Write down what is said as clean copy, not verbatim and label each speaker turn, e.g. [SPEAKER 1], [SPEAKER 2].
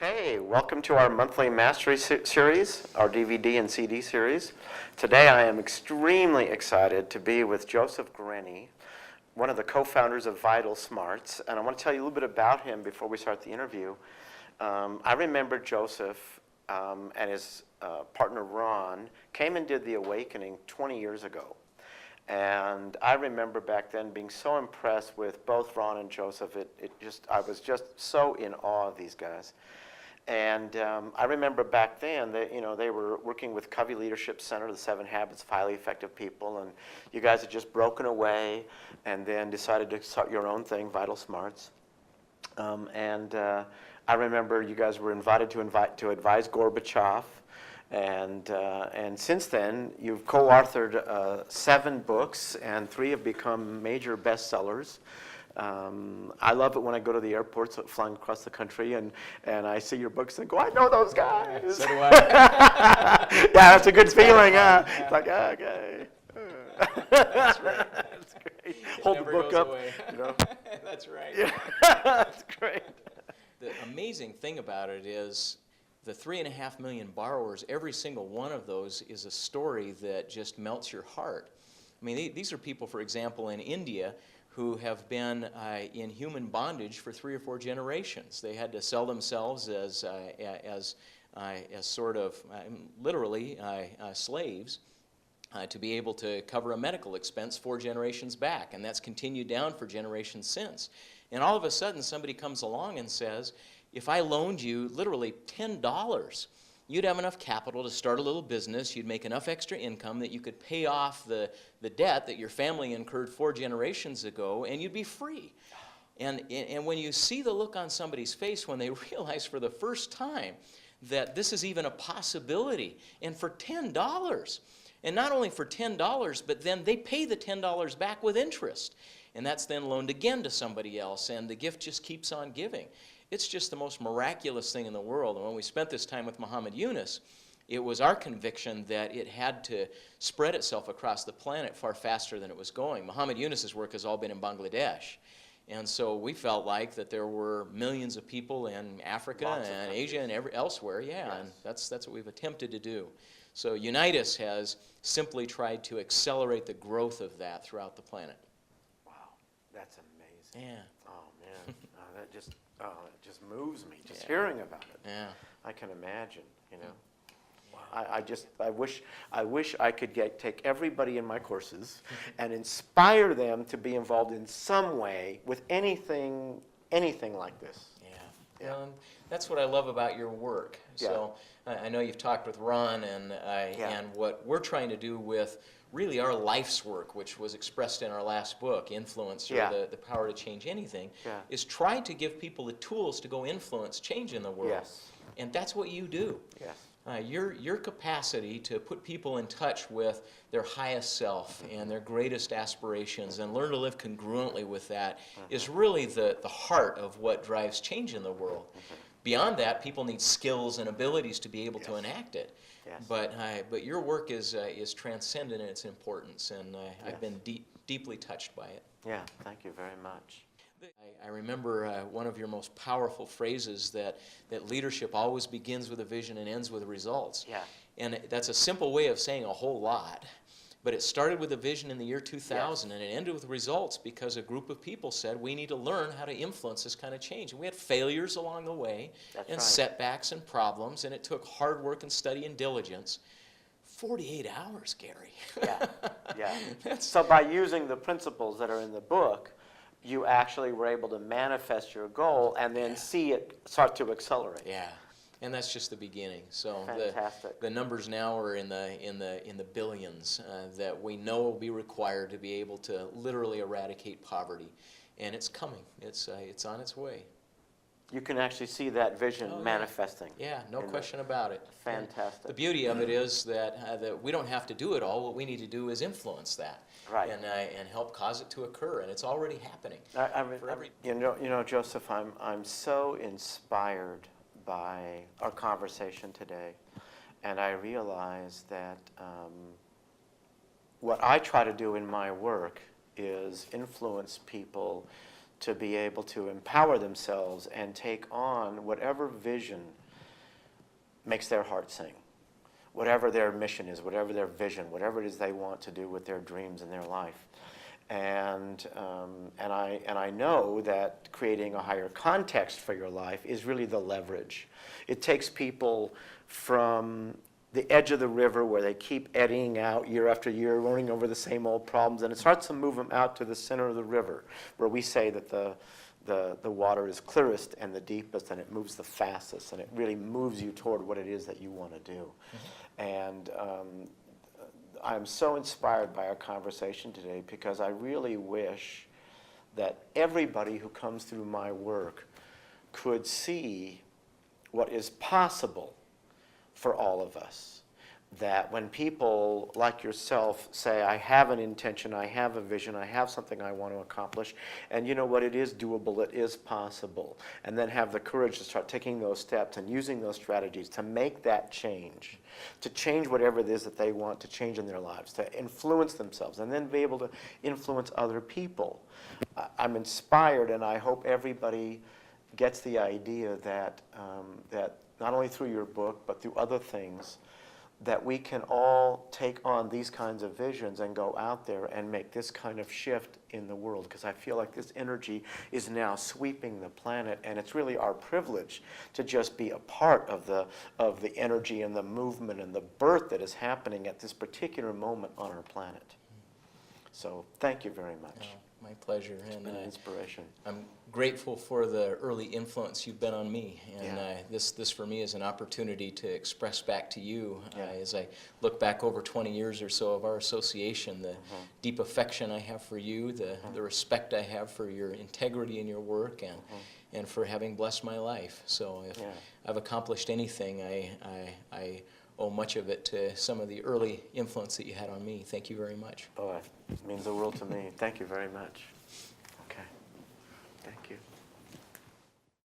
[SPEAKER 1] Okay, welcome to our monthly Mastery series, our DVD and CD series. Today I am extremely excited to be with Joseph Grenny, one of the co-founders of VitalSmarts, and I want to tell you a little bit about him before we start the interview. I remember Joseph and his partner Ron came and did the Awakening 20 years ago. And I remember back then being so impressed with both Ron and Joseph. I was just so in awe of these guys. And I remember back then that they were working with Covey Leadership Center, the 7 Habits of Highly Effective People, and you guys had just broken away and then decided to start your own thing, VitalSmarts. I remember you guys were invited to advise Gorbachev. And since then, you've co-authored 7 books, and 3 have become major bestsellers. I love it when I go to the airports flying across the country, and I see your books and go, I know those guys.
[SPEAKER 2] So do I.
[SPEAKER 1] Yeah, that's a good feeling, huh? It's like, okay.
[SPEAKER 2] That's right.
[SPEAKER 1] That's great.
[SPEAKER 2] It
[SPEAKER 1] Hold the
[SPEAKER 2] never
[SPEAKER 1] book
[SPEAKER 2] goes
[SPEAKER 1] up.
[SPEAKER 2] away. That's right.
[SPEAKER 1] Yeah. That's great.
[SPEAKER 2] The amazing thing about it is the 3.5 million borrowers, every single one of those is a story that just melts your heart. I mean, these are people, for example, in India who have been in human bondage for 3 or 4 generations. They had to sell themselves as sort of literally slaves to be able to cover a medical expense 4 generations back, and that's continued down for generations since. And all of a sudden, somebody comes along and says, if I loaned you literally $10, you'd have enough capital to start a little business, you'd make enough extra income that you could pay off the debt that your family incurred 4 generations ago, and you'd be free. And when you see the look on somebody's face when they realize for the first time that this is even a possibility, and for $10, and not only for $10, but then they pay the $10 back with interest, and that's then loaned again to somebody else, and the gift just keeps on giving. It's just the most miraculous thing in the world. And when we spent this time with Muhammad Yunus, it was our conviction that it had to spread itself across the planet far faster than it was going. Muhammad Yunus's work has all been in Bangladesh. And so we felt like that there were millions of people in Africa and Asia and elsewhere,
[SPEAKER 1] Yes.
[SPEAKER 2] and that's what we've attempted to do. So Unitas has simply tried to accelerate the growth of that throughout the planet.
[SPEAKER 1] Wow, that's amazing.
[SPEAKER 2] Yeah.
[SPEAKER 1] Oh, man. That just... Oh, it just moves me just hearing about it.
[SPEAKER 2] Yeah.
[SPEAKER 1] I can imagine, Wow. I wish I could take everybody in my courses and inspire them to be involved in some way with anything like this.
[SPEAKER 2] Yeah. And that's what I love about your work. So I know you've talked with Ron, and what we're trying to do with really our life's work, which was expressed in our last book, Influence, or the Power to Change Anything, is try to give people the tools to go influence change in the world.
[SPEAKER 1] Yes.
[SPEAKER 2] And that's what you do.
[SPEAKER 1] Yes.
[SPEAKER 2] Your capacity to put people in touch with their highest self and their greatest aspirations and learn to live congruently with that is really the heart of what drives change in the world. Beyond that, people need skills and abilities to be able to enact it.
[SPEAKER 1] Yes.
[SPEAKER 2] But your work is transcendent in its importance, and I've been deeply touched by it.
[SPEAKER 1] Yeah, thank you very much.
[SPEAKER 2] I remember one of your most powerful phrases that leadership always begins with a vision and ends with results.
[SPEAKER 1] Yeah.
[SPEAKER 2] And that's a simple way of saying a whole lot. But it started with a vision in the year 2000, and it ended with results because a group of people said, we need to learn how to influence this kind of change. And we had failures along the way, setbacks and problems, and it took hard work and study and diligence. 48 hours, Gary.
[SPEAKER 1] Yeah. So by using the principles that are in the book, you actually were able to manifest your goal and then see it start to accelerate.
[SPEAKER 2] Yeah. And that's just the beginning. So
[SPEAKER 1] Fantastic.
[SPEAKER 2] the numbers now are in the billions that we know will be required to be able to literally eradicate poverty, and it's coming. It's on its way.
[SPEAKER 1] You can actually see that vision manifesting.
[SPEAKER 2] Yeah, no question about it.
[SPEAKER 1] Fantastic.
[SPEAKER 2] The beauty of it is that we don't have to do it all. What we need to do is influence that, and help cause it to occur, and it's already happening.
[SPEAKER 1] Joseph, I'm so inspired by our conversation today, and I realize that what I try to do in my work is influence people to be able to empower themselves and take on whatever vision makes their heart sing, whatever their mission is, whatever their vision, whatever it is they want to do with their dreams in their life. And I know that creating a higher context for your life is really the leverage. It takes people from the edge of the river where they keep eddying out year after year, running over the same old problems, and it starts to move them out to the center of the river, where we say that the water is clearest and the deepest, and it moves the fastest, and it really moves you toward what it is that you want to do. Mm-hmm. And I'm so inspired by our conversation today, because I really wish that everybody who comes through my work could see what is possible for all of us. That when people like yourself say, I have an intention, I have a vision, I have something I want to accomplish, and you know what, it is doable, it is possible, and then have the courage to start taking those steps and using those strategies to make that change, to change whatever it is that they want to change in their lives, to influence themselves, and then be able to influence other people. I'm inspired, and I hope everybody gets the idea that that not only through your book, but through other things, that we can all take on these kinds of visions and go out there and make this kind of shift in the world, because I feel like this energy is now sweeping the planet, and it's really our privilege to just be a part of the energy and the movement and the birth that is happening at this particular moment on our planet. So thank you very much.
[SPEAKER 2] My pleasure.
[SPEAKER 1] It's been an inspiration.
[SPEAKER 2] I'm grateful for the early influence you've been on me, and
[SPEAKER 1] Yeah.
[SPEAKER 2] This for me is an opportunity to express back to you,
[SPEAKER 1] Yeah.
[SPEAKER 2] as I look back over 20 years or so of our association, the
[SPEAKER 1] Mm-hmm.
[SPEAKER 2] deep affection I have for you, the respect I have for your integrity in your work, and for having blessed my life. So if
[SPEAKER 1] Yeah.
[SPEAKER 2] I've accomplished anything, I owe much of it to some of the early influence that you had on me. Thank you very much.
[SPEAKER 1] Oh, it means the world to me. Thank you very much. Okay. Thank you.